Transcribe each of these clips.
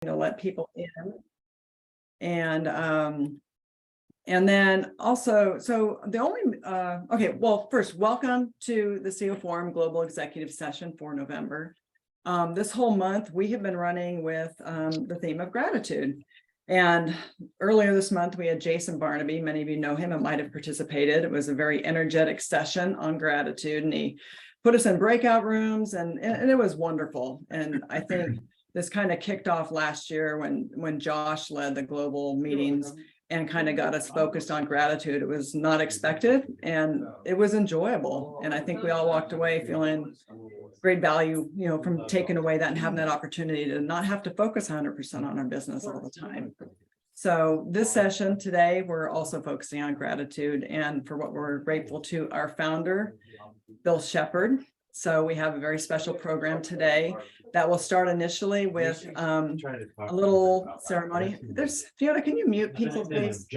to let people in. And then also, so the only, okay, well, first, welcome to the COO Forum Global Executive Session for November. This whole month, we have been running with the theme of gratitude. And earlier this month, we had Jason Barnaby. Many of you know him and might have participated. It was a very energetic session on gratitude, and he put us in breakout rooms, and it was wonderful. And I think this kind of kicked off last year when Josh led the global meetings and kind of got us focused on gratitude. It was not expected and it was enjoyable. And I think we all walked away feeling great value, from taking away that and having that opportunity to not have to focus 100% on our business all the time. So this session today, we're also focusing on gratitude, and for what we're grateful to our founder, Bill Shepard. So we have a very special program today that will start initially with a little ceremony. Fiona, can you mute people, please?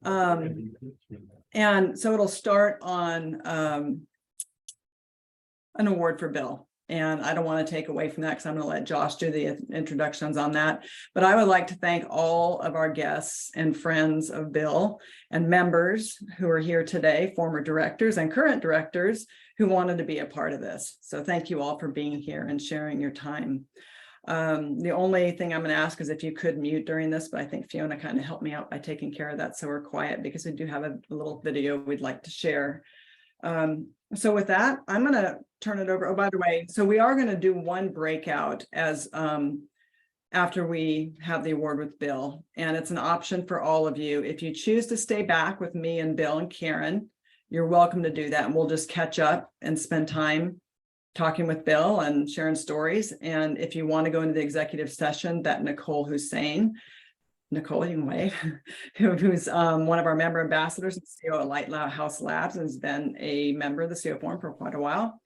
And so it'll start on an award for Bill. And I don't want to take away from that because I'm going to let Josh do the introductions on that. But I would like to thank all of our guests and friends of Bill and members who are here today, former directors and current directors who wanted to be a part of this. So thank you all for being here and sharing your time. The only thing I'm going to ask is if you could mute during this, but I think Fiona kind of helped me out by taking care of that. So we're quiet because we do have a little video we'd like to share. So with that, I'm going to turn it over. Oh, by the way, so we are going to do one breakout as after we have the award with Bill, and it's an option for all of you. If you choose to stay back with me and Bill and Karen, you're welcome to do that. And we'll just catch up and spend time talking with Bill and sharing stories. And if you want to go into the executive session, that Nicole, you can wave, who's one of our member ambassadors and CEO at Lighthouse Labs, and has been a member of the COO Forum for quite a while.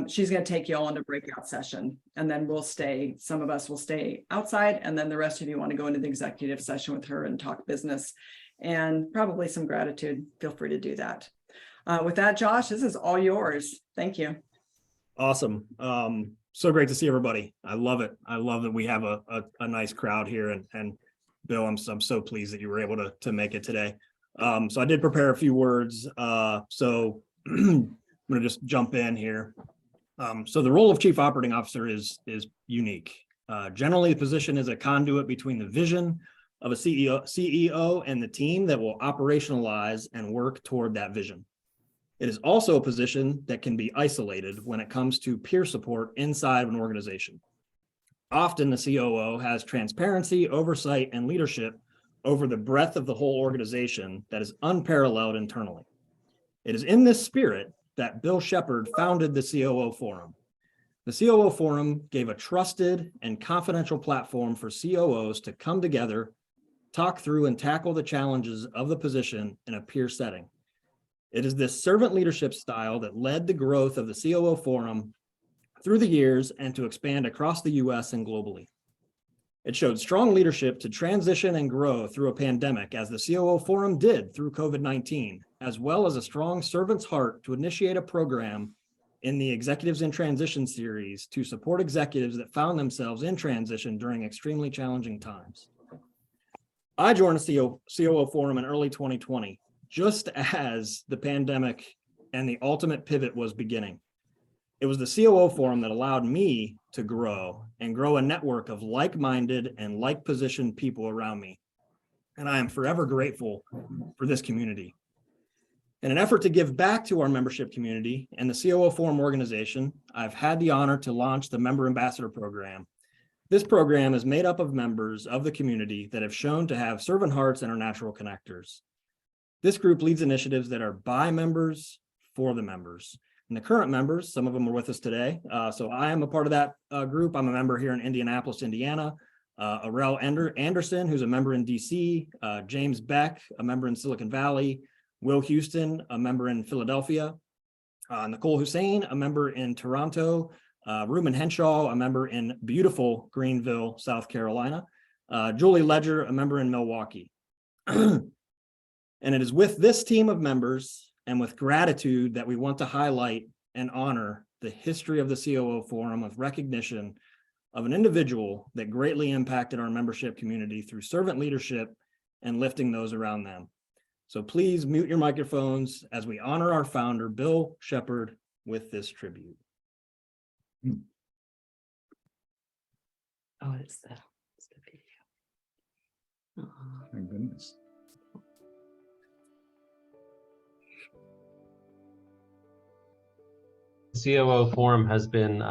She's going to take you all into breakout session, and then some of us will stay outside, and then the rest of you want to go into the executive session with her and talk business and probably some gratitude. Feel free to do that. With that, Josh, this is all yours. Thank you. Awesome. So great to see everybody. I love it. I love that we have a nice crowd here, and Bill, I'm so pleased that you were able to make it today. So I did prepare a few words. So I'm going to just jump in here. So the role of Chief Operating Officer is unique. Generally, the position is a conduit between the vision of a CEO and the team that will operationalize and work toward that vision. It is also a position that can be isolated when it comes to peer support inside of an organization. Often the COO has transparency, oversight, and leadership over the breadth of the whole organization that is unparalleled internally. It is in this spirit that Bill Shepard founded the COO Forum. The COO Forum gave a trusted and confidential platform for COOs to come together, talk through, and tackle the challenges of the position in a peer setting. It is this servant leadership style that led the growth of the COO Forum through the years and to expand across the US and globally. It showed strong leadership to transition and grow through a pandemic, as the COO Forum did through COVID-19, as well as a strong servant's heart to initiate a program in the Executives in Transition series to support executives that found themselves in transition during extremely challenging times. I joined the COO Forum in early 2020, just as the pandemic and the ultimate pivot was beginning. It was the COO Forum that allowed me to grow a network of like-minded and like-positioned people around me. And I am forever grateful for this community. In an effort to give back to our membership community and the COO Forum organization, I've had the honor to launch the Member Ambassador Program. This program is made up of members of the community that have shown to have servant hearts and are natural connectors. This group leads initiatives that are by members for the members. And the current members, some of them are with us today. So I am a part of that group. I'm a member here in Indianapolis, Indiana. Arel Anderson, who's a member in DC. James Beck, a member in Silicon Valley. Will Houston, a member in Philadelphia. Nicole Hussein, a member in Toronto. Ruben Henshaw, a member in beautiful Greenville, South Carolina. Julie Ledger, a member in Milwaukee. And it is with this team of members and with gratitude that we want to highlight and honor the history of the COO Forum with recognition of an individual that greatly impacted our membership community through servant leadership and lifting those around them. So please mute your microphones as we honor our founder, Bill Shepard, with this tribute. Oh, it's the video. My goodness. COO Forum has been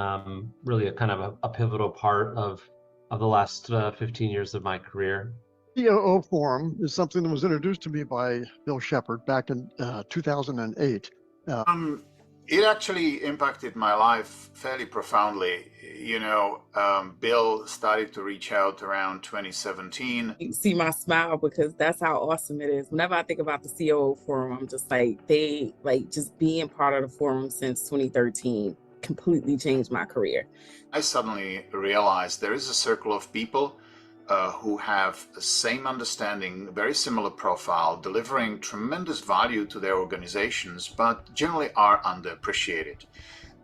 really a kind of a pivotal part of the last 15 years of my career. COO Forum is something that was introduced to me by Bill Shepard back in 2008. It actually impacted my life fairly profoundly. You know, Bill started to reach out around 2017. You see my smile because that's how awesome it is. Whenever I think about the COO Forum, I'm just like, just being part of the forum since 2013 completely changed my career. I suddenly realized there is a circle of people who have the same understanding, very similar profile, delivering tremendous value to their organizations, but generally are underappreciated.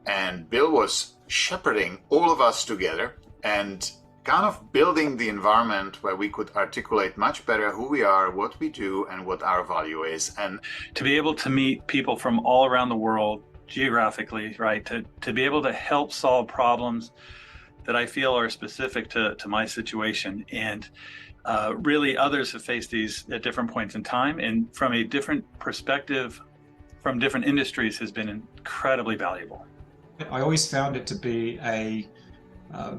And Bill was shepherding all of us together and kind of building the environment where we could articulate much better who we are, what we do, and what our value is. And to be able to meet people from all around the world geographically, right, to be able to help solve problems that I feel are specific to my situation. And really others have faced these at different points in time, and from a different perspective, from different industries, has been incredibly valuable. I always found it to be a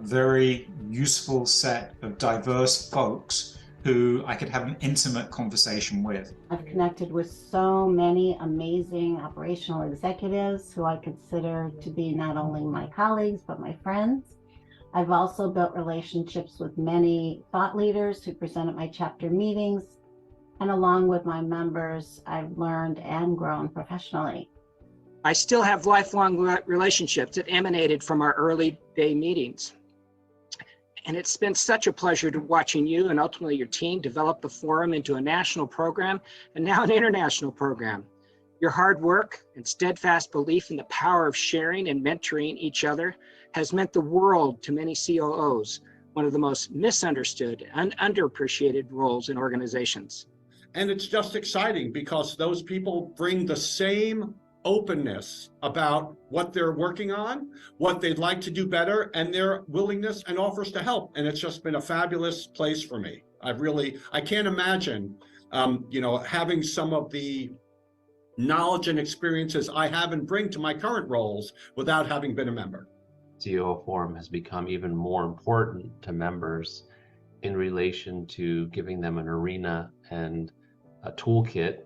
very useful set of diverse folks who I could have an intimate conversation with. I've connected with so many amazing operational executives who I consider to be not only my colleagues, but my friends. I've also built relationships with many thought leaders who present at my chapter meetings. And along with my members, I've learned and grown professionally. I still have lifelong relationships that emanated from our early day meetings. And it's been such a pleasure to watching you and ultimately your team develop the forum into a national program and now an international program. Your hard work and steadfast belief in the power of sharing and mentoring each other has meant the world to many COOs, one of the most misunderstood and underappreciated roles in organizations. And it's just exciting because those people bring the same openness about what they're working on, what they'd like to do better, and their willingness and offers to help. And it's just been a fabulous place for me. I can't imagine, having some of the knowledge and experiences I have and bring to my current roles without having been a member. COO Forum has become even more important to members in relation to giving them an arena and a toolkit,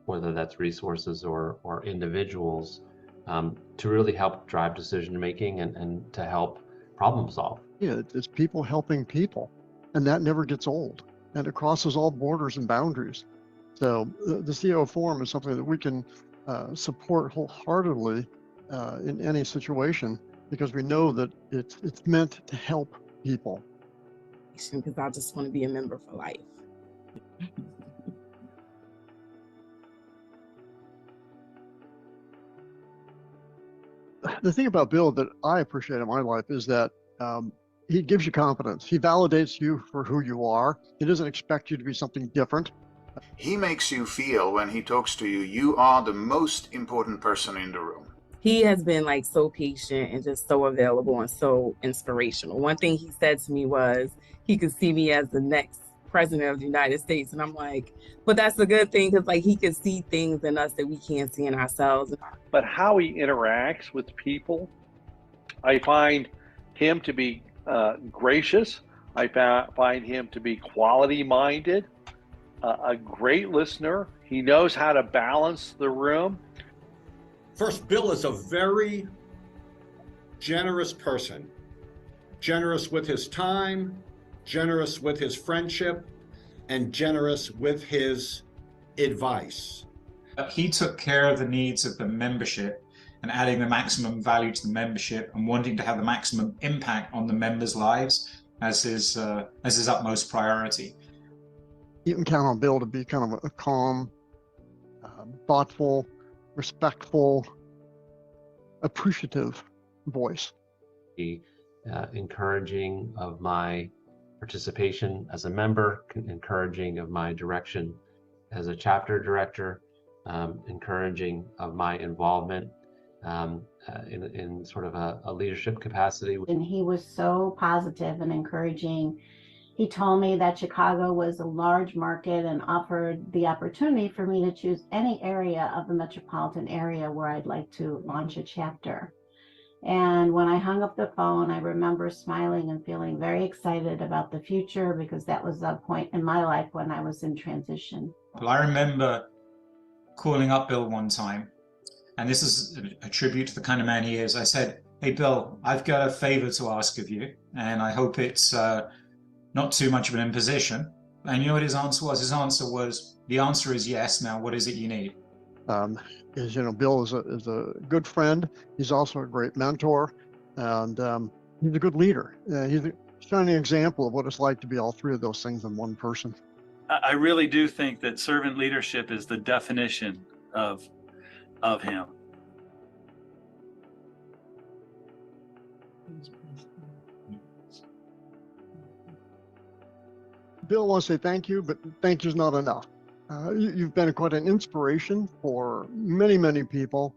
whether that's resources or individuals, to really help drive decision making and to help problem solve. Yeah, it's people helping people, and that never gets old, and it crosses all borders and boundaries. So the COO Forum is something that we can support wholeheartedly in any situation, because we know that it's meant to help people. Because I just want to be a member for life. The thing about Bill that I appreciate in my life is that he gives you confidence. He validates you for who you are. He doesn't expect you to be something different. he makes you feel, when he talks to you, you are the most important person in the room. He has been like so patient and just so available and so inspirational. One thing he said to me was he could see me as the next president of the United States. And I'm like, but that's a good thing, because like he could see things in us that we can't see in ourselves. But how he interacts with people, I find him to be gracious. I find him to be quality minded, a great listener. He knows how to balance the room. First, Bill is a very generous person, generous with his time, generous with his friendship, and generous with his advice. He took care of the needs of the membership and adding the maximum value to the membership and wanting to have the maximum impact on the members' lives as his utmost priority. You can count on Bill to be kind of a calm, thoughtful, respectful, appreciative voice. He encouraging of my participation as a member, encouraging of my direction as a chapter director, encouraging of my involvement in sort of a leadership capacity. And he was so positive and encouraging. He told me that Chicago was a large market and offered the opportunity for me to choose any area of the metropolitan area where I'd like to launch a chapter. And when I hung up the phone, I remember smiling and feeling very excited about the future, because that was a point in my life when I was in transition. Well, I remember calling up Bill one time, and this is a tribute to the kind of man he is. I said, "Hey, Bill, I've got a favor to ask of you, and I hope it's not too much of an imposition." And you know what his answer was? His answer was, "The answer is yes. Now, what is it you need?" As you know, Bill is a good friend. He's also a great mentor, and he's a good leader. He's a shining example of what it's like to be all three of those things in one person. I really do think that servant leadership is the definition of him. Bill wants to say thank you, but thank you is not enough. You've been quite an inspiration for many, many people,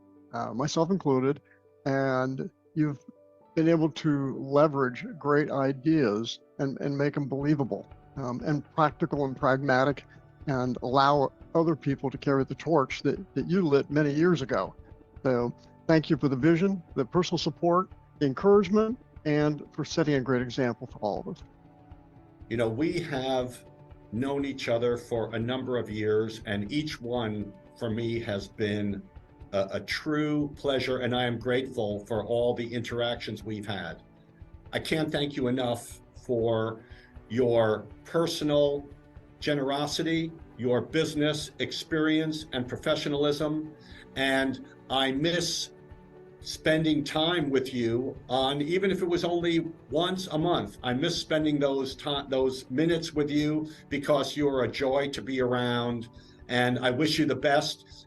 myself included, and you've been able to leverage great ideas and make them believable and practical and pragmatic, and allow other people to carry the torch that you lit many years ago. So thank you for the vision, the personal support, the encouragement, and for setting a great example for all of us. You know, we have known each other for a number of years, and each one for me has been a true pleasure, and I am grateful for all the interactions we've had. I can't thank you enough for your personal generosity, your business experience and professionalism, and I miss spending time with you on, even if it was only once a month. I miss spending those minutes with you, because you're a joy to be around, and I wish you the best.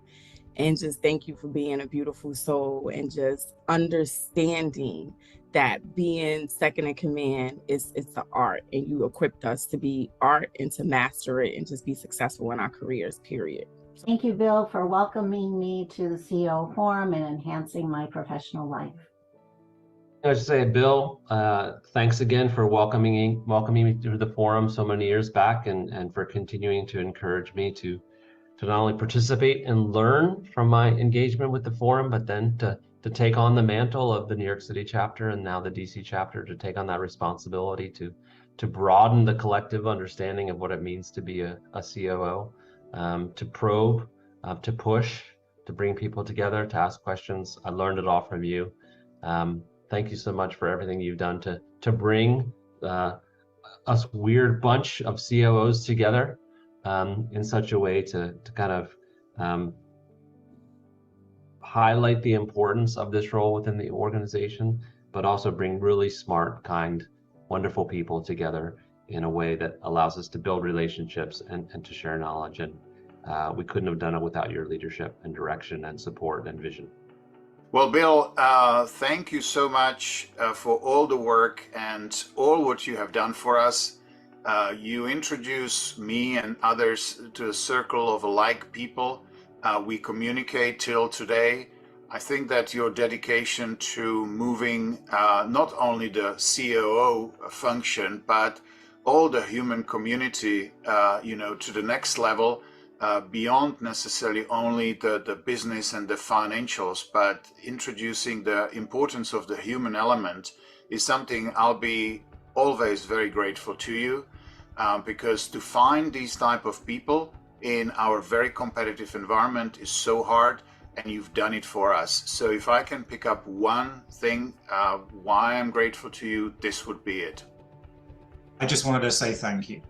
And just thank you for being a beautiful soul, and just understanding that being second in command it's the art, and you equipped us to be art and to master it and just be successful in our careers, period. Thank you, Bill, for welcoming me to the COO Forum and enhancing my professional life. I should say, Bill, thanks again for welcoming me through the forum so many years back, and for continuing to encourage me to not only participate and learn from my engagement with the forum, but then to take on the mantle of the New York City chapter and now the DC chapter, to take on that responsibility to broaden the collective understanding of what it means to be a COO. To probe, to push, to bring people together, to ask questions. I learned it all from you. Thank you so much for everything you've done to bring us weird bunch of COOs together in such a way to kind of highlight the importance of this role within the organization, but also bring really smart, kind, wonderful people together in a way that allows us to build relationships and to share knowledge. And we couldn't have done it without your leadership and direction and support and vision. Well, Bill, thank you so much for all the work and all what you have done for us. You introduce me and others to a circle of alike people. We communicate till today. I think that your dedication to moving not only the COO function, but all the human community, to the next level, beyond necessarily only the business and the financials, but introducing the importance of the human element is something I'll be always very grateful to you, because to find these type of people in our very competitive environment is so hard, and you've done it for us. So if I can pick up one thing why I'm grateful to you, this would be it. I just wanted to say thank you.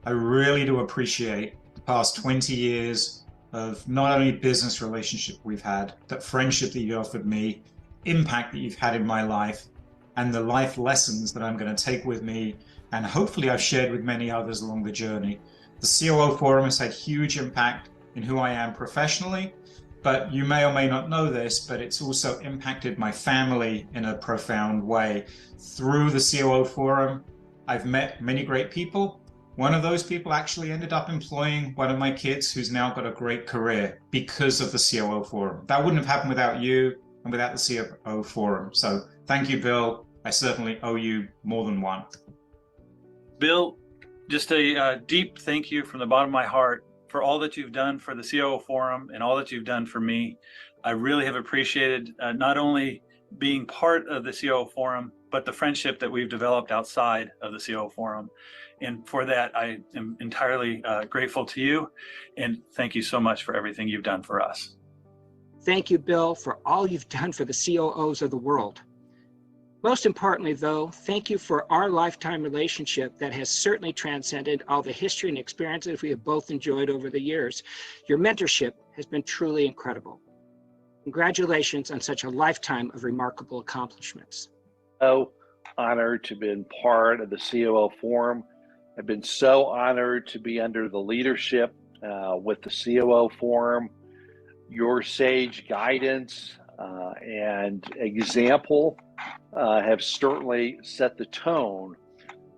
I really do appreciate the past 20 years of not only business relationship we've had, that friendship that you offered me, impact that you've had in my life, and the life lessons that I'm going to take with me, and hopefully I've shared with many others along the journey. The COO Forum has had huge impact in who I am professionally, but you may or may not know this, but it's also impacted my family in a profound way. Through the COO Forum, I've met many great people. One of those people actually ended up employing one of my kids who's now got a great career because of the COO Forum. That wouldn't have happened without you and without the COO Forum. So thank you, Bill. I certainly owe you more than one. Bill, just a deep thank you from the bottom of my heart for all that you've done for the COO Forum and all that you've done for me. I really have appreciated not only being part of the COO Forum, but the friendship that we've developed outside of the COO Forum. And for that, I am entirely grateful to you. And thank you so much for everything you've done for us. Thank you, Bill, for all you've done for the COOs of the world. Most importantly, though, thank you for our lifetime relationship that has certainly transcended all the history and experiences we have both enjoyed over the years. Your mentorship has been truly incredible. Congratulations on such a lifetime of remarkable accomplishments. So honored to have been part of the COO Forum. I've been so honored to be under the leadership with the COO Forum. Your sage guidance and example have certainly set the tone,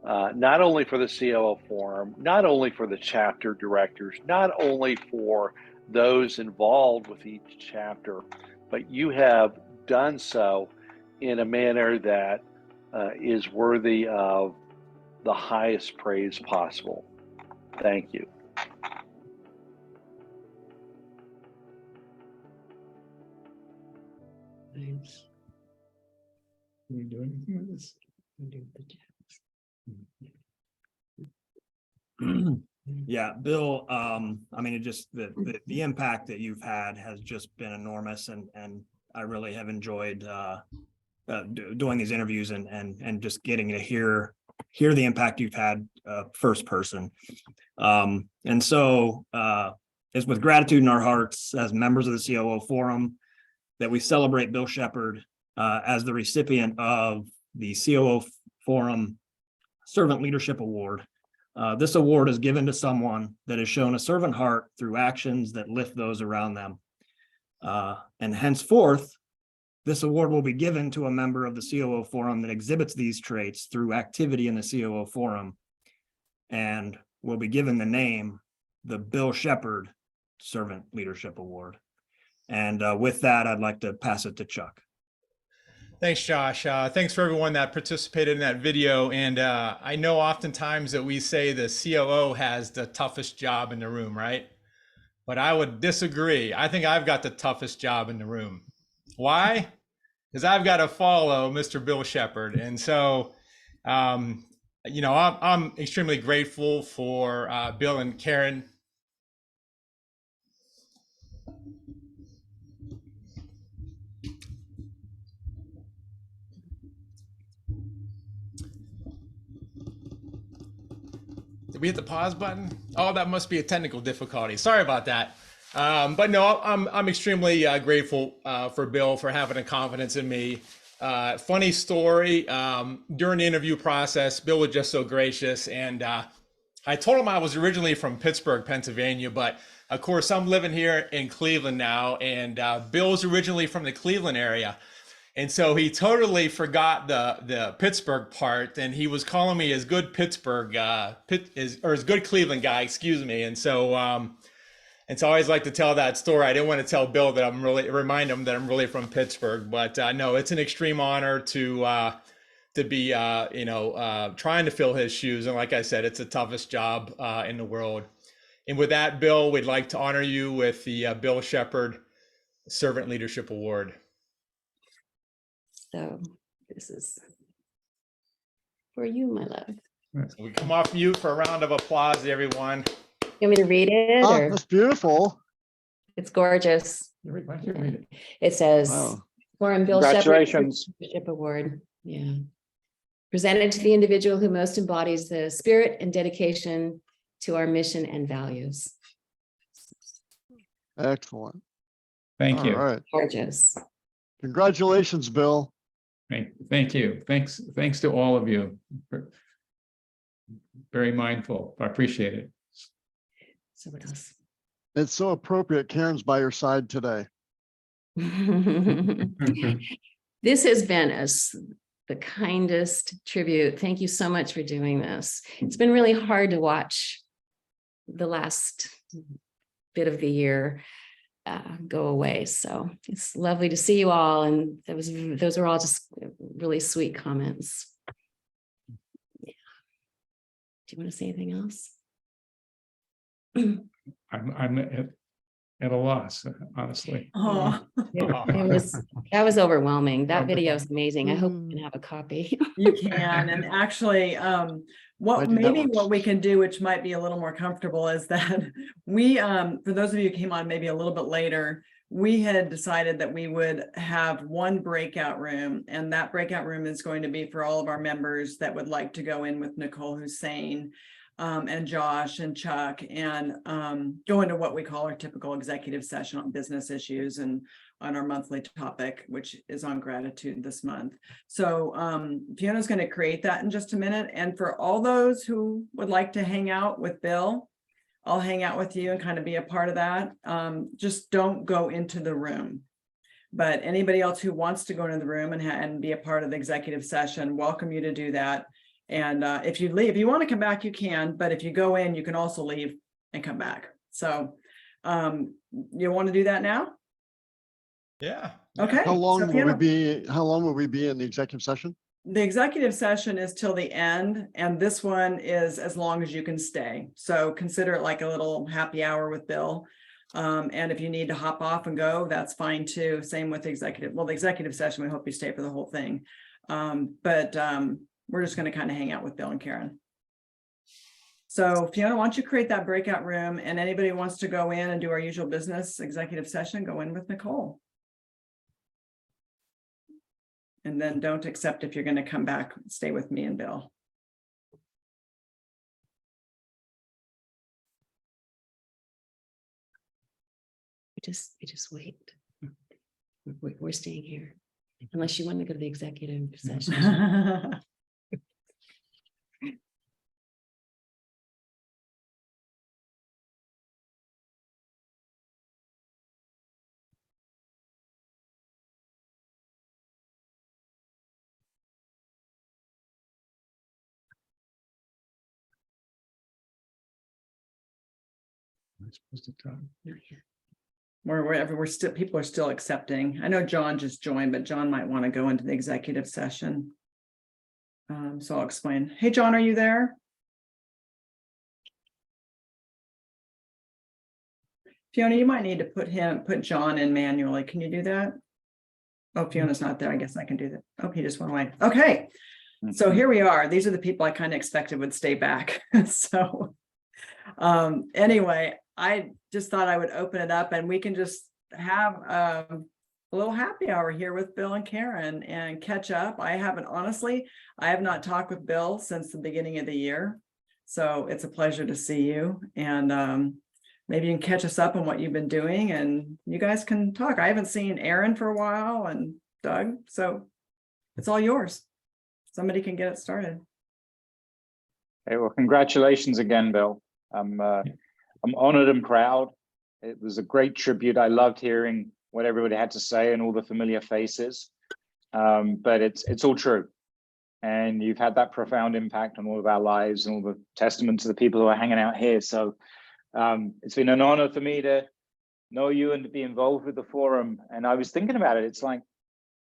not only for the COO Forum, not only for the chapter directors, not only for those involved with each chapter, but you have done so in a manner that is worthy of the highest praise possible. Thank you. Thanks. Can we do anything with this? Yeah, Bill, I mean, it just the impact that you've had has just been enormous, and I really have enjoyed doing these interviews and just getting to hear the impact you've had first person. And so it's with gratitude in our hearts as members of the COO Forum that we celebrate Bill Shepard as the recipient of the COO Forum Servant Leadership Award. This award is given to someone that has shown a servant heart through actions that lift those around them. And henceforth, this award will be given to a member of the COO Forum that exhibits these traits through activity in the COO Forum, and will be given the name, the Bill Shepard Servant Leadership Award. And with that, I'd like to pass it to Chuck. Thanks, Josh. Thanks for everyone that participated in that video. And I know oftentimes that we say the COO has the toughest job in the room, right? But I would disagree. I think I've got the toughest job in the room. Why? Because I've got to follow Mr. Bill Shepard. And so, you know, I'm extremely grateful for Bill and Karen. Did we hit the pause button? Oh, that must be a technical difficulty. Sorry about that. But no, I'm extremely grateful for Bill for having a confidence in me. Funny story, during the interview process, Bill was just so gracious. And I told him I was originally from Pittsburgh, Pennsylvania, but of course I'm living here in Cleveland now. And Bill was originally from the Cleveland area. And so he totally forgot the Pittsburgh part, and he was calling me his good Pittsburgh, his good Cleveland guy, excuse me. And so I always like to tell that story. I didn't want to tell Bill that remind him that I'm really from Pittsburgh, but no, it's an extreme honor to be, trying to fill his shoes. And like I said, it's the toughest job in the world. And with that, Bill, we'd like to honor you with the Bill Shepard Servant Leadership Award. So this is for you, my love. So we come off mute for a round of applause, everyone. You want me to read it? Oh, or? that's beautiful. It's gorgeous. It says, Wow. Forum Bill Shepard Congratulations. Leadership Award. Yeah. Presented to the individual who most embodies the spirit and dedication to our mission and values. Excellent. Thank you. All right. Gorgeous. Congratulations, Bill. Great. Thank you. Thanks to all of you. Very mindful. I appreciate it. So what else? It's so appropriate Karen's by your side today. This has been the kindest tribute. Thank you so much for doing this. It's been really hard to watch the last bit of the year go away. So it's lovely to see you all. And those are all just really sweet comments. Yeah. Do you want to say anything else? I'm at a loss, honestly. Oh, That was overwhelming. That video is amazing. I hope you can have a copy. you can. And actually, what we can do, which might be a little more comfortable, is that we, for those of you who came on maybe a little bit later, we had decided that we would have one breakout room, and that breakout room is going to be for all of our members that would like to go in with Nicole Hussein and Josh and Chuck, and go into what we call our typical executive session on business issues and on our monthly topic, which is on gratitude this month. So Fiona's going to create that in just a minute. And for all those who would like to hang out with Bill, I'll hang out with you and kind of be a part of that. Just don't go into the room. But anybody else who wants to go into the room and be a part of the executive session, welcome you to do that. And if you leave, if you want to come back, you can. But if you go in, you can also leave and come back. So you want to do that now? Yeah. Okay. How long will we be in the executive session? The executive session is till the end, and this one is as long as you can stay. So consider it like a little happy hour with Bill. And if you need to hop off and go, that's fine too. Same with the executive. Well, the executive session, we hope you stay for the whole thing. But we're just going to kind of hang out with Bill and Karen. So Fiona, why don't you create that breakout room, and anybody who wants to go in and do our usual business executive session, go in with Nicole. And then don't accept if you're going to come back, stay with me and Bill. We just wait. We're staying here unless you want to go to the executive session. I'm supposed to talk. Not yet. We're still, people are still accepting. I know John just joined, but John might want to go into the executive session. So I'll explain. Hey, John, are you there? Fiona, you might need to put John in manually. Can you do that? Oh, Fiona's not there. I guess I can do that. Oh, he just went away. Okay. So here we are. These are the people I kind of expected would stay back. So anyway, I just thought I would open it up and we can just have a little happy hour here with Bill and Karen and catch up. I have not talked with Bill since the beginning of the year. So it's a pleasure to see you. And maybe you can catch us up on what you've been doing and you guys can talk. I haven't seen Aaron for a while and Doug, so it's all yours. Somebody can get it started. Hey, well, congratulations again, Bill. I'm honored and proud. It was a great tribute. I loved hearing what everybody had to say and all the familiar faces. But it's all true. And you've had that profound impact on all of our lives and all the testament to the people who are hanging out here. So it's been an honor for me to know you and to be involved with the forum. And I was thinking about it. It's like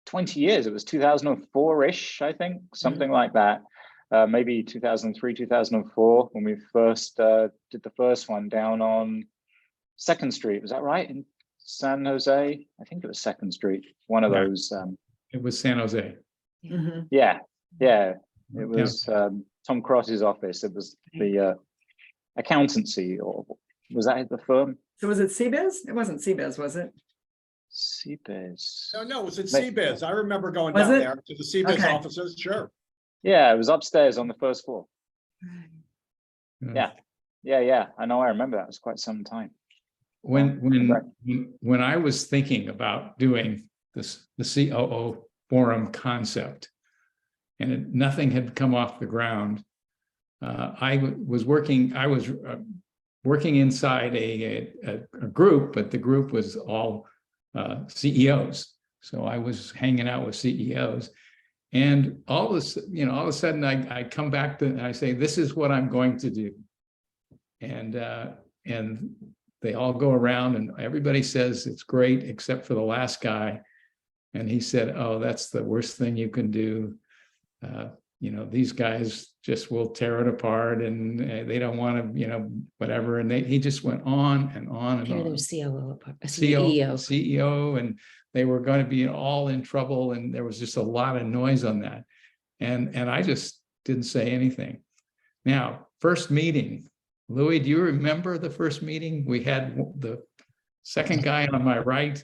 20 years. It was 2004-ish, I think, something like that. Maybe 2003, 2004, when we first did the first one down on 2nd Street. Was that right? In San Jose? I think it was 2nd Street. One of those. It was San Jose. Mm-hmm. Yeah. It was Tom Cross's office. It was the accountancy, or was that the firm? So was it CBiz? It wasn't CBiz, was it? CBiz. No, it was at CBiz. I remember going Was down it? there to the CBiz Okay. offices. Sure. Yeah, it was upstairs on the 1st floor. Yeah. I know. I remember that. It was quite some time. When I was thinking about doing this, the COO Forum concept, and nothing had come off the ground, I was working inside a group, but the group was all CEOs. So I was hanging out with CEOs, and all of a sudden I come back to and I say, this is what I'm going to do. And they all go around and everybody says it's great except for the last guy. And he said, oh, that's the worst thing you can do. These guys just will tear it apart and they don't want to, whatever. And he just went on and on and Tear on. their COO apart, CEO, and they were going to be all in trouble. And there was just a lot of noise on that. And I just didn't say anything. Now, first meeting, Louis, do you remember the first meeting? We had the second guy on my right,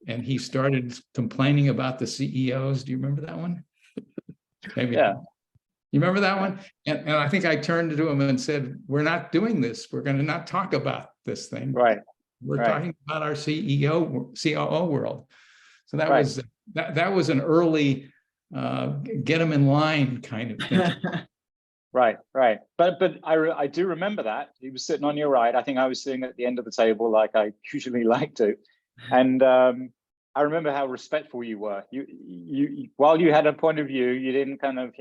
and he started complaining about the CEOs. Do you remember that one? Maybe. Yeah. You remember that one? And I think I turned to him and said, we're not doing this. We're going to not talk about this thing. Right. We're talking about our COO world. So that was that was an early get them in line kind of thing. Right. But I do remember that. He was sitting on your right. I think I was sitting at the end of the table like I usually like to. And I remember how respectful you were. You while you had a point of view, you didn't kind of,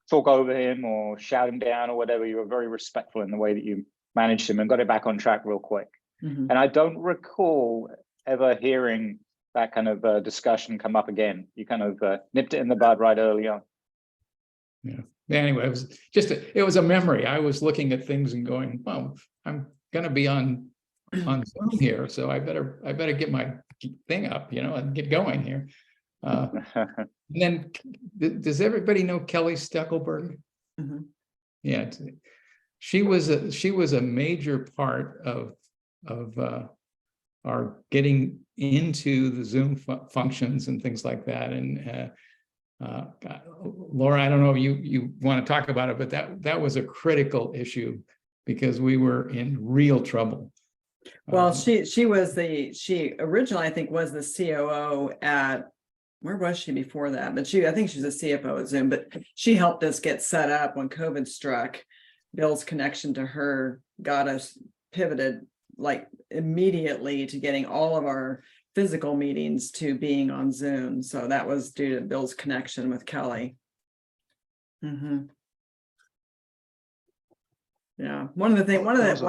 talk over him or shout him down or whatever. You were very respectful in the way that you managed him and got it back on track real quick. Mm-hmm. And I don't recall ever hearing that kind of discussion come up again. You kind of nipped it in the bud right early on. Yeah. Anyway, it was a memory. I was looking at things and going, well, I'm going to be on Zoom here, so I better get my thing up, and get going here. And then, does everybody know Kelly Steckelberg? Mm-hmm. Yeah, she was a major part of our getting into the Zoom functions and things like that. And Laura, I don't know if you want to talk about it, but that was a critical issue because we were in real trouble. Well, she originally, I think, was the COO at, where was she before that? But I think she's a CFO at Zoom, but she helped us get set up when COVID struck. Bill's connection to her got us pivoted like immediately to getting all of our physical meetings to being on Zoom. So that was due to Bill's connection with Kelly. Mm-hmm. Yeah, what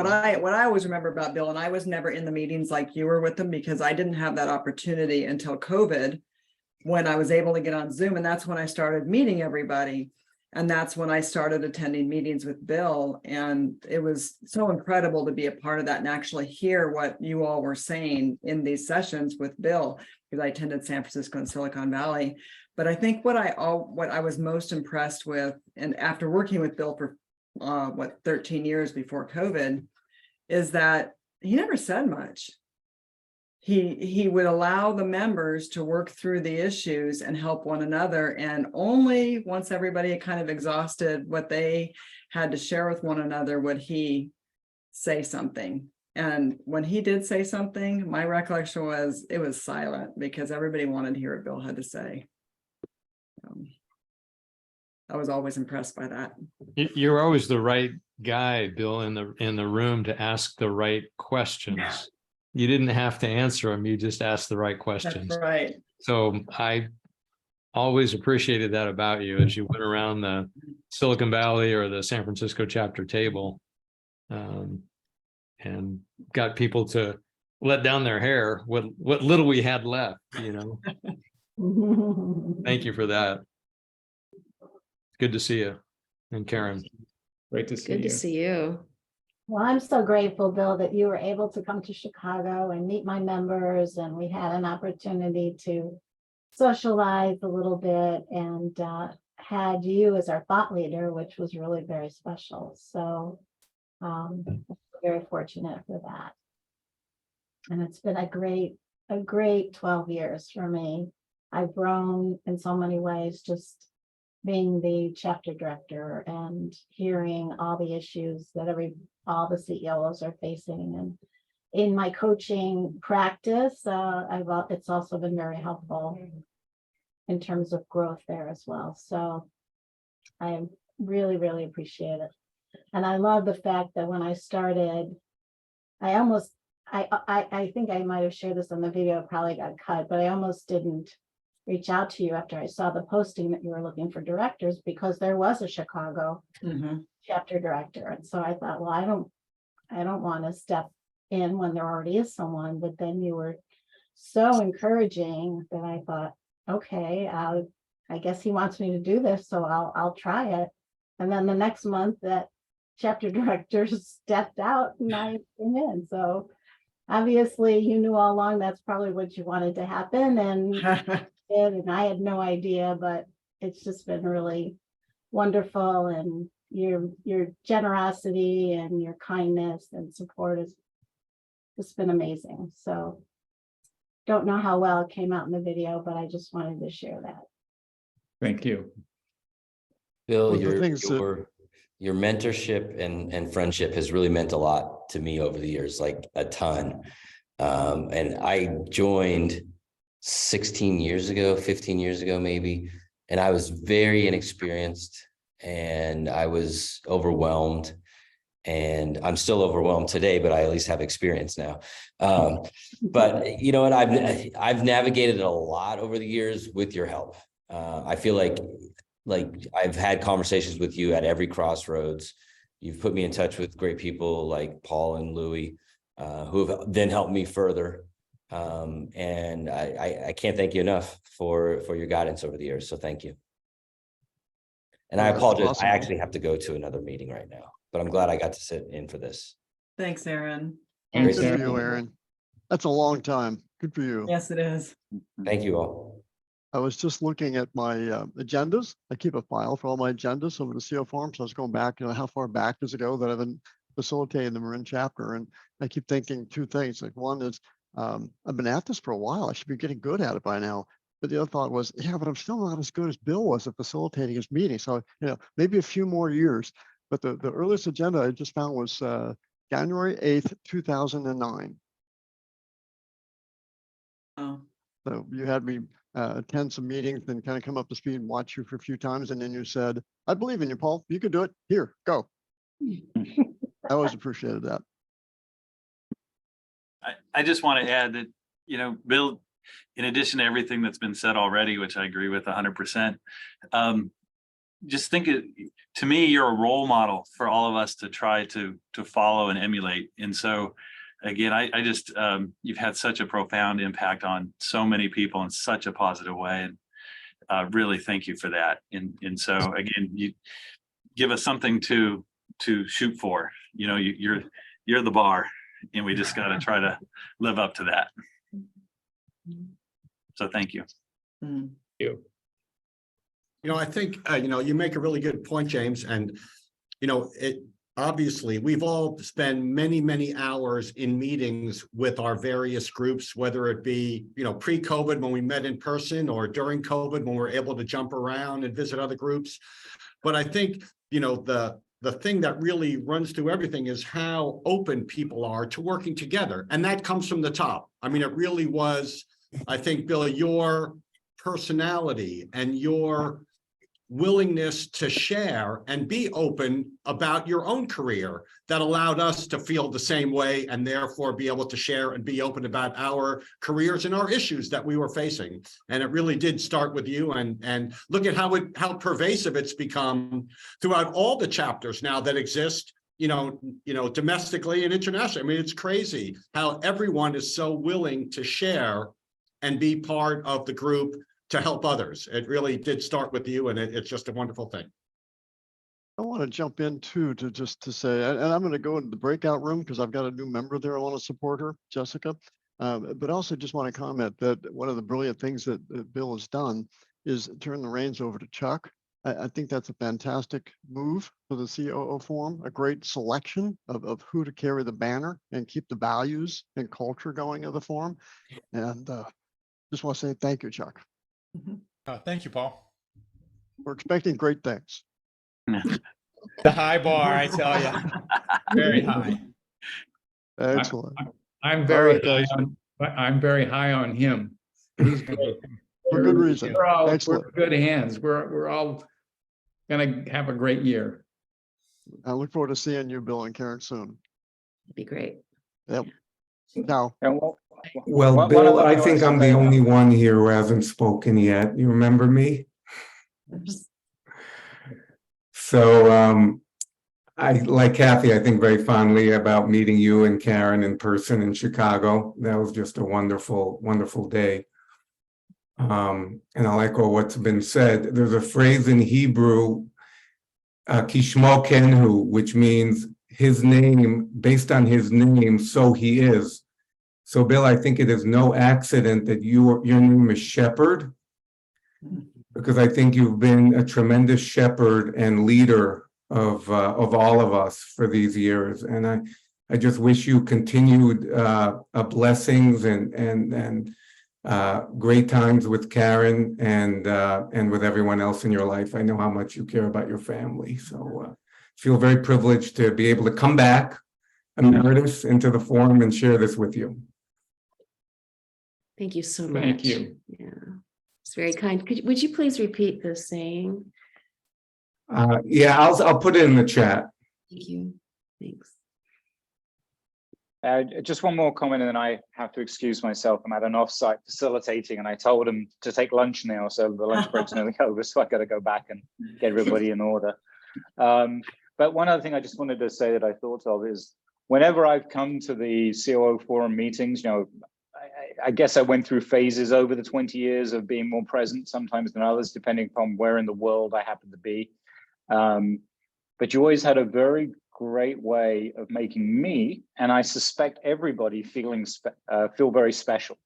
I always remember about Bill, and I was never in the meetings like you were with them because I didn't have that opportunity until COVID when I was able to get on Zoom. And that's when I started meeting everybody. And that's when I started attending meetings with Bill. And it was so incredible to be a part of that and actually hear what you all were saying in these sessions with Bill, because I attended San Francisco and Silicon Valley. But I think what I was most impressed with, and after working with Bill for 13 years before COVID, is that he never said much. He would allow the members to work through the issues and help one another. And only once everybody had kind of exhausted what they had to share with one another would he say something. And when he did say something, my recollection was it was silent because everybody wanted to hear what Bill had to say. I was always impressed by that. You're always the right guy, Bill, in the room to ask the right questions. Yeah. You didn't have to answer them. You just asked the right questions. That's right. So I always appreciated that about you as you went around the Silicon Valley or the San Francisco chapter table and got people to let down their hair, what little we had left, Thank you for that. Good to see you. And Karen. Great to see you. Good to see you. Well, I'm so grateful, Bill, that you were able to come to Chicago and meet my members, and we had an opportunity to socialize a little bit and had you as our thought leader, which was really very special. So very fortunate for that. And it's been a great 12 years for me. I've grown in so many ways, just being the chapter director and hearing all the issues that all the CEOs are facing. And in my coaching practice, it's also been very helpful in terms of growth there as well. So I really, really appreciate it. And I love the fact that when I started, I I think I might have shared this on the video, it probably got cut, but I almost didn't reach out to you after I saw the posting that you were looking for directors, because there was a Chicago chapter director. And so I thought, well, I don't want to step in when there already is someone, but then you were so encouraging that I thought, okay, I guess he wants me to do this, so I'll try it. And then the next month that chapter director stepped out and I came in. So obviously you knew all along that's probably what you wanted to happen, and I had no idea, but it's just been really wonderful, and your generosity and your kindness and support has just been amazing. So don't know how well it came out in the video, but I just wanted to share that. Thank you. Bill, Well, your mentorship and friendship has really meant a lot to me over the years, like a ton. And I joined 16 years ago, 15 years ago, maybe, and I was very inexperienced and I was overwhelmed, and I'm still overwhelmed today, but I at least have experience now. But you know what, I've navigated a lot over the years with your help. I feel like I've had conversations with you at every crossroads. You've put me in touch with great people like Paul and Louie, who have then helped me further. And I can't thank you enough for your guidance over the years. So thank you. And I apologize. Awesome. I actually have to go to another meeting right now, but I'm glad I got to sit in for this. Thanks, Aaron. Good for you, Aaron. That's a long time. Good for you. Yes, it is. Thank you all. I was just looking at my agendas. I keep a file for all my agendas over the CO Forum. So I was going back, how far back does it go that I've been facilitating the Marin chapter? And I keep thinking two things. Like, one is I've been at this for a while. I should be getting good at it by now. But the other thought was, yeah, but I'm still not as good as Bill was at facilitating his meeting. So, maybe a few more years. But the earliest agenda I just found was January 8th, 2009. Oh. So you had me attend some meetings, then kind of come up to speed and watch you for a few times. And then you said, I believe in you, Paul. You can do it. Here, go. I always appreciated that. I just want to add that, Bill, in addition to everything that's been said already, which I agree with 100%, just think to me, you're a role model for all of us to try to follow and emulate. And so, again, I just, you've had such a profound impact on so many people in such a positive way. And really thank you for that. And so, again, you give us something to shoot for. You're the bar, and we just got to try to live up to that. So thank you. Thank you. I think, you make a really good point, James. And, obviously we've all spent many, many hours in meetings with our various groups, whether it be, pre-COVID when we met in person, or during COVID when we're able to jump around and visit other groups. But I think, the thing that really runs through everything is how open people are to working together. And that comes from the top. I mean, it really was, I think, Bill, your personality and your willingness to share and be open about your own career that allowed us to feel the same way, and therefore be able to share and be open about our careers and our issues that we were facing. And it really did start with you, and look at how pervasive it's become throughout all the chapters now that exist, domestically and internationally. I mean, it's crazy how everyone is so willing to share and be part of the group to help others. It really did start with you, and it's just a wonderful thing. I want to jump in too, to say, and I'm going to go into the breakout room because I've got a new member there. I want to support her, Jessica. But also just want to comment that one of the brilliant things that Bill has done is turn the reins over to Chuck. I think that's a fantastic move for the COO Forum, a great selection of who to carry the banner and keep the values and culture going of the forum. And just want to say thank you, Chuck. Thank you, Paul. We're expecting great things. The high bar, I tell you, very high. Excellent. I'm very All right, I'm very high on him. He's great. For good reason. We're Excellent. in good hands. We're all gonna have a great year. I look forward to seeing you, Bill and Karen, soon. It'd be great. Yep. No. Well, one Bill, other I thing think was I'm the that- only one here who hasn't spoken yet. You remember me? So I, like Kathy, I think very fondly about meeting you and Karen in person in Chicago. That was just a wonderful, wonderful day. And I'll echo what's been said. There's a phrase in Hebrew, Kishmo Kenhu, which means his name, based on his name, so he is. So Bill, I think it is no accident that your name is Shepard, because I think you've been a tremendous shepherd and leader of all of us for these years. And I just wish you continued blessings and great times with Karen and with everyone else in your life. I know how much you care about your family. So feel very privileged to be able to come back emeritus into the forum and share this with you. Thank you so much. Thank you. Yeah, it's very kind. Would you please repeat the saying? Yeah, I'll put it in the chat. Thank you. Thanks. Just one more comment, and then I have to excuse myself. I'm at an offsite facilitating, and I told them to take lunch now, so the lunch break's nearly over, so I got to go back and get everybody in order. But one other thing I just wanted to say that I thought of is, whenever I've come to the COO Forum meetings, you know, I guess I went through phases over the 20 years of being more present sometimes than others, depending upon where in the world I happen to be. But you always had a very great way of making me, and I suspect everybody, feel very special.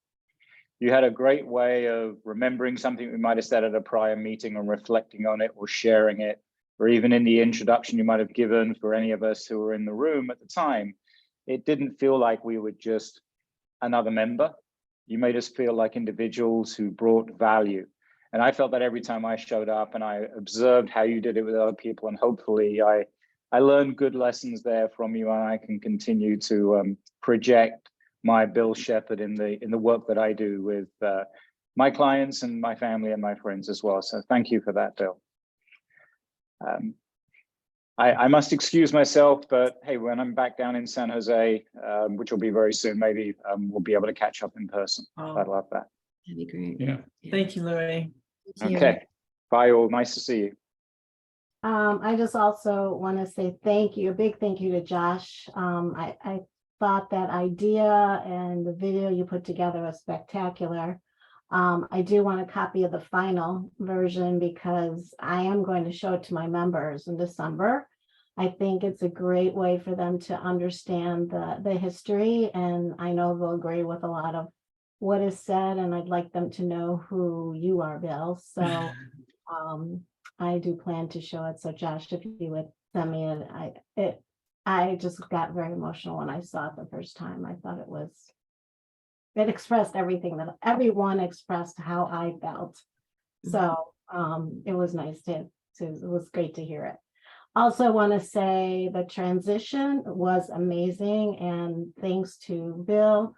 You had a great way of remembering something we might have said at a prior meeting and reflecting on it or sharing it, or even in the introduction you might have given for any of us who were in the room at the time. It didn't feel like we were just another member. You made us feel like individuals who brought value. And I felt that every time I showed up and I observed how you did it with other people, and hopefully I learned good lessons there from you, and I can continue to project my Bill Shepard in the work that I do with my clients and my family and my friends as well. So thank you for that, Bill. I must excuse myself, but hey, when I'm back down in San Jose, which will be very soon, maybe we'll be able to catch up in person. Oh. I'd love that. That'd be great. Yeah. Thank you, Louis. Thank you. Okay. Bye all. Nice to see you. I just also want to say thank you, a big thank you to Josh. I thought that idea and the video you put together was spectacular. I do want a copy of the final version because I am going to show it to my members in December. I think it's a great way for them to understand the history, and I know they'll agree with a lot of what is said, and I'd like them to know who you are, Bill. So I do plan to show it. So Josh, if you would send me it, I just got very emotional when I saw it the first time. I thought it expressed everything that everyone expressed how I felt. So it was nice it was great to hear it. Also want to say the transition was amazing, and thanks to Bill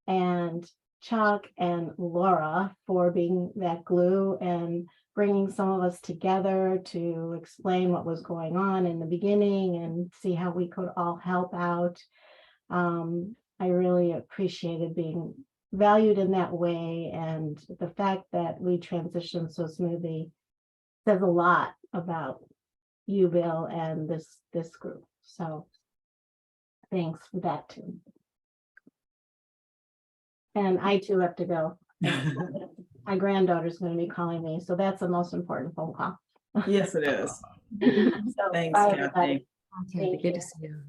and Chuck and Laura for being that glue and bringing some of us together to explain what was going on in the beginning and see how we could all help out. I really appreciated being valued in that way, and the fact that we transitioned so smoothly says a lot about you, Bill, and this group. So thanks for that too. And I too have to go. My granddaughter's going to be calling me, so that's the most important phone call. Yes, it is. So, Thanks, bye, Kathy. everybody. Kathy, good to see you.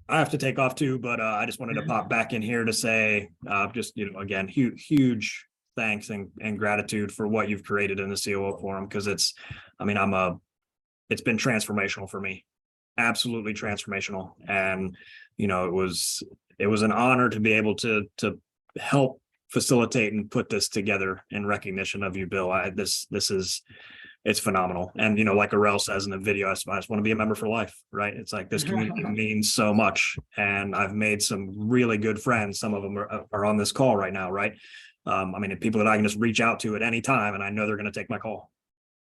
I have to take off too, but I just wanted to pop back in here to say, just, again, huge thanks and gratitude for what you've created in the COO Forum, because it's been transformational for me, absolutely transformational. And, it was an honor to be able to help facilitate and put this together in recognition of you, Bill. It's phenomenal. And, like Arel says in the video, I just want to be a member for life, right? It's like this community means so much. And I've made some really good friends. Some of them are on this call right now, right? I mean, people that I can just reach out to at any time, and I know they're going to take my call.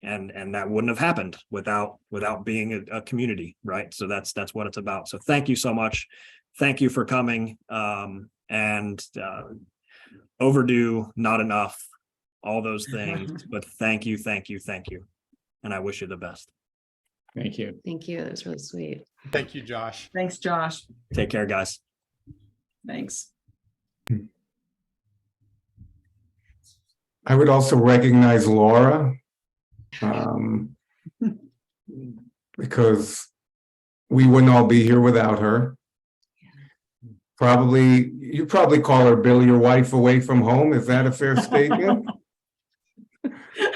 And that wouldn't have happened without being a community, right? So that's what it's about. So thank you so much. Thank you for coming. And overdue, not enough, all those things. But thank you. And I wish you the best. Thank you. Thank you. That was really sweet. Thank you, Josh. Thanks, Josh. Take care, guys. Thanks. I would also recognize Laura, because we wouldn't all be here without her. You probably call her Bill, your wife away from home. Is that a fair statement?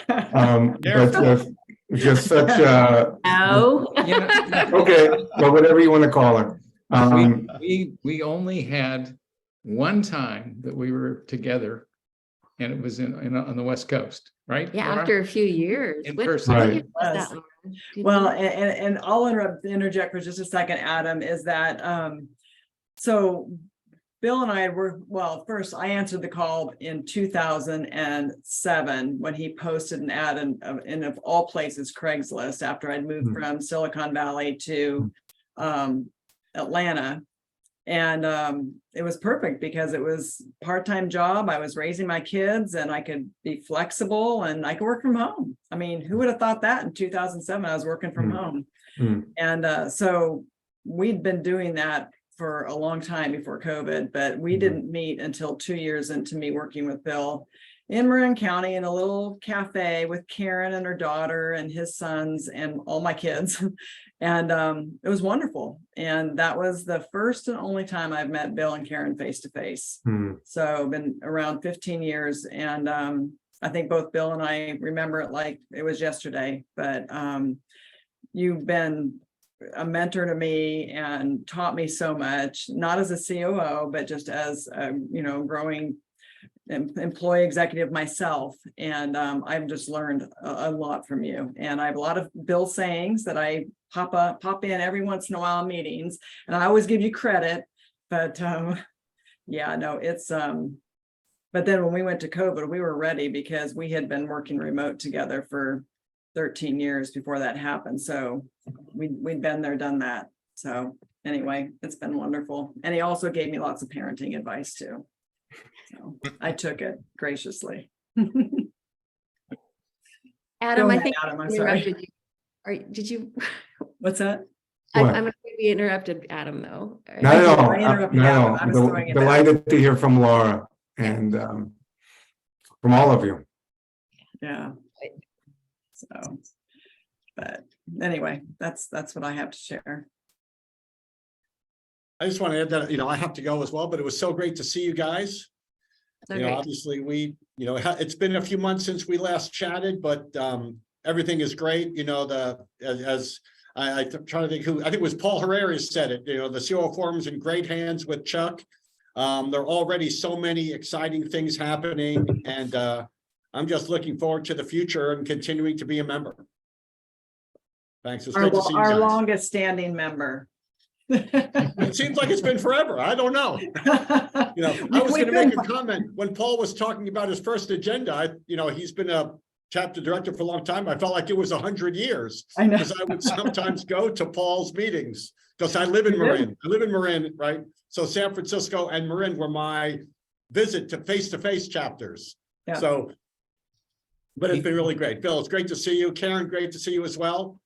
But just such a No. okay, well, whatever you want to call her. We only had one time that we were together, and it was on the West Coast, right? Yeah, Laura? after a few years. In What- person. what Right. year was that, Laura? Do you Well, know? and I'll interject for just a second, Adam, is that, so Bill and I were, well, first I answered the call in 2007 when he posted an ad in of all places, Craigslist, after I'd moved from Silicon Valley to Atlanta. And it was perfect because it was part-time job. I was raising my kids and I could be flexible and I could work from home. I mean, who would have thought that in 2007? I was working from home. And so we'd been doing that for a long time before COVID, but we didn't meet until 2 years into me working with Bill in Marin County in a little cafe with Karen and her daughter and his sons and all my kids. And it was wonderful. And that was the first and only time I've met Bill and Karen face to face. So I've been around 15 years. And I think both Bill and I remember it like it was yesterday, but you've been a mentor to me and taught me so much, not as a COO, but just as a, growing employee executive myself. And I've just learned a lot from you. And I have a lot of Bill sayings that I pop in every once in a while in meetings, and I always give you credit, but yeah, no, it's but then when we went to COVID, we were ready because we had been working remote together for 13 years before that happened. So we'd been there, done that. So anyway, it's been wonderful. And he also gave me lots of parenting advice too. So I took it graciously. Adam, Go I ahead, think Adam, I I'm sorry. interrupted you. Did you? What's that? I'm afraid we interrupted Adam though. Not at all. I interrupted Not Adam. at I all. was throwing it back. Delighted to hear from Laura and from all of you. Yeah. So, but anyway, that's what I have to share. I just want to add that, I have to go as well, but it was so great to see you guys. Okay. Obviously it's been a few months since we last chatted, but everything is great. I'm trying to think I think it was Paul Herrera said it, the COO Forum's in great hands with Chuck. There are already so many exciting things happening, and I'm just looking forward to the future and continuing to be a member. Thanks. It's great to see you Our guys. longest standing member. It seems like it's been forever. I don't know. I was going to make a comment when Paul was talking about his first agenda. He's been a chapter director for a long time. I felt like it was 100 years because I would sometimes go to Paul's meetings because I live in Marin. I live in Marin, right? So San Francisco and Marin were my visit to face-to-face chapters. Yeah. So, but it's been really great. Bill, it's great to see you. Karen, great to see you as well.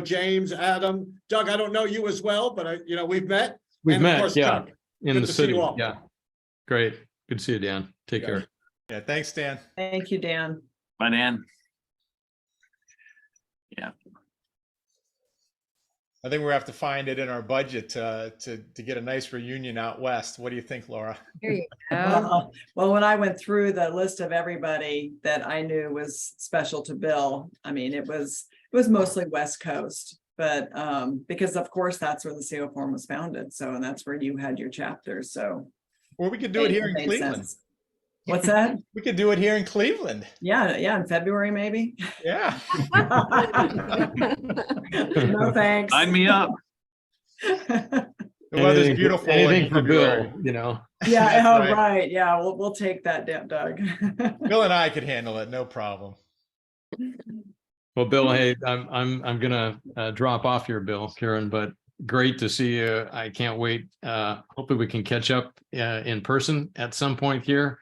James, Adam, Doug, I don't know you as well, but we've met. We've And of met, course, yeah, Chuck. in Good the to see city. you all. Yeah, great. Good to see you, Dan. Take care. Yeah, thanks, Dan. Thank you, Dan. Bye, Dan. Yeah. I think we have to find it in our budget to get a nice reunion out west. What do you think, Laura? There you go. Well, when I went through the list of everybody that I knew was special to Bill, I mean, it was mostly West Coast, but because of course that's where the COO Forum was founded. So, and that's where you had your chapters. So, or we could do it here in made Cleveland. sense. What's that? We could do it here in Cleveland. Yeah, in February maybe. Yeah. No thanks. Sign me up. The weather's beautiful. Anything in for February. Bill, Yeah, That's oh, right. right. Yeah, we'll take that, Doug. Bill and I could handle it, no problem. Well, Bill, hey, I'm gonna drop off here, Bill, Karen, but great to see you. I can't wait. Hopefully we can catch up in person at some point here.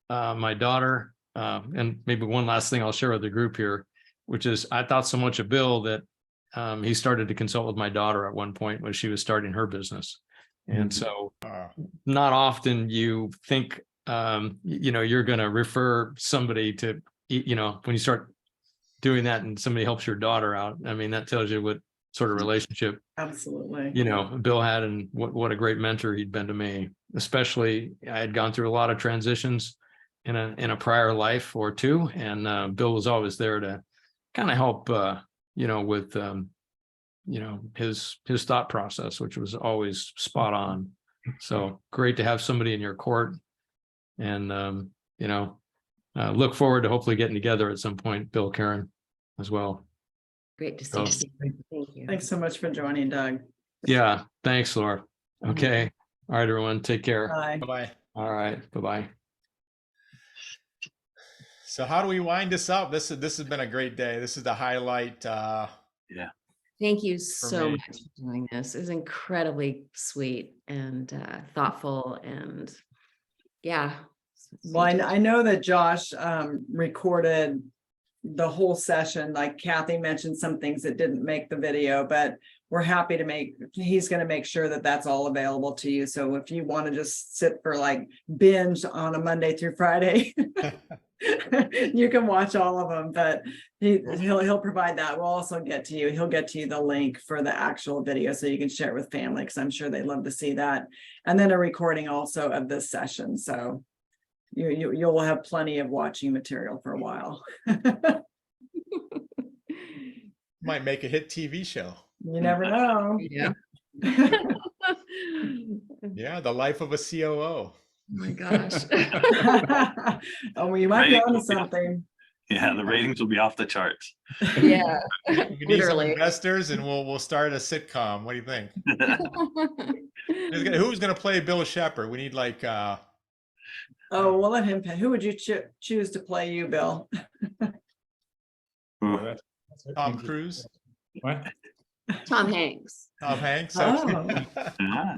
My daughter, and maybe one last thing I'll share with the group here, which is I thought so much of Bill that he started to consult with my daughter at one point when she was starting her business. And so not often you think, you're going to refer somebody to, when you start doing that and somebody helps your daughter out, I mean, that tells you what sort of relationship, Absolutely. Bill had, and what a great mentor he'd been to me. Especially I had gone through a lot of transitions in a prior life or two, and Bill was always there to kind of help, with his thought process, which was always spot on. So great to have somebody in your court, and look forward to hopefully getting together at some point, Bill, Karen, as well. Great to see So, you. Thank you. Thanks so much for joining, Doug. yeah, thanks, Laura. Okay. All right, everyone, take care. Bye. Bye-bye. All right, bye-bye. So how do we wind this up? This has been a great day. This is the highlight. Yeah. Thank you so me. much for doing this. It was incredibly sweet and thoughtful, and yeah. Well, I know that Josh recorded the whole session. Like Kathy mentioned some things that didn't make the video, but we're happy to he's going to make sure that that's all available to you. So if you want to just sit for like binge on a Monday through Friday, you can watch all of them, but he'll provide that. We'll also he'll get to you the link for the actual video so you can share it with family, because I'm sure they'd love to see that. And then a recording also of this session. So you'll have plenty of watching material for a while. Might make a hit TV show. You never know. Yeah. Yeah, the life of a COO. Oh my gosh. Oh, well, you might be onto something. Yeah, the ratings will be off the charts. Yeah. We need some Literally. investors, and we'll start a sitcom. What do you think? Who's gonna play Bill Shepard? We need like Oh, we'll let him pick. Who would you choose to play you, Bill? Tom Cruise. What? Tom Hanks. Tom Hanks. Oh. Yeah.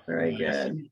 Very good.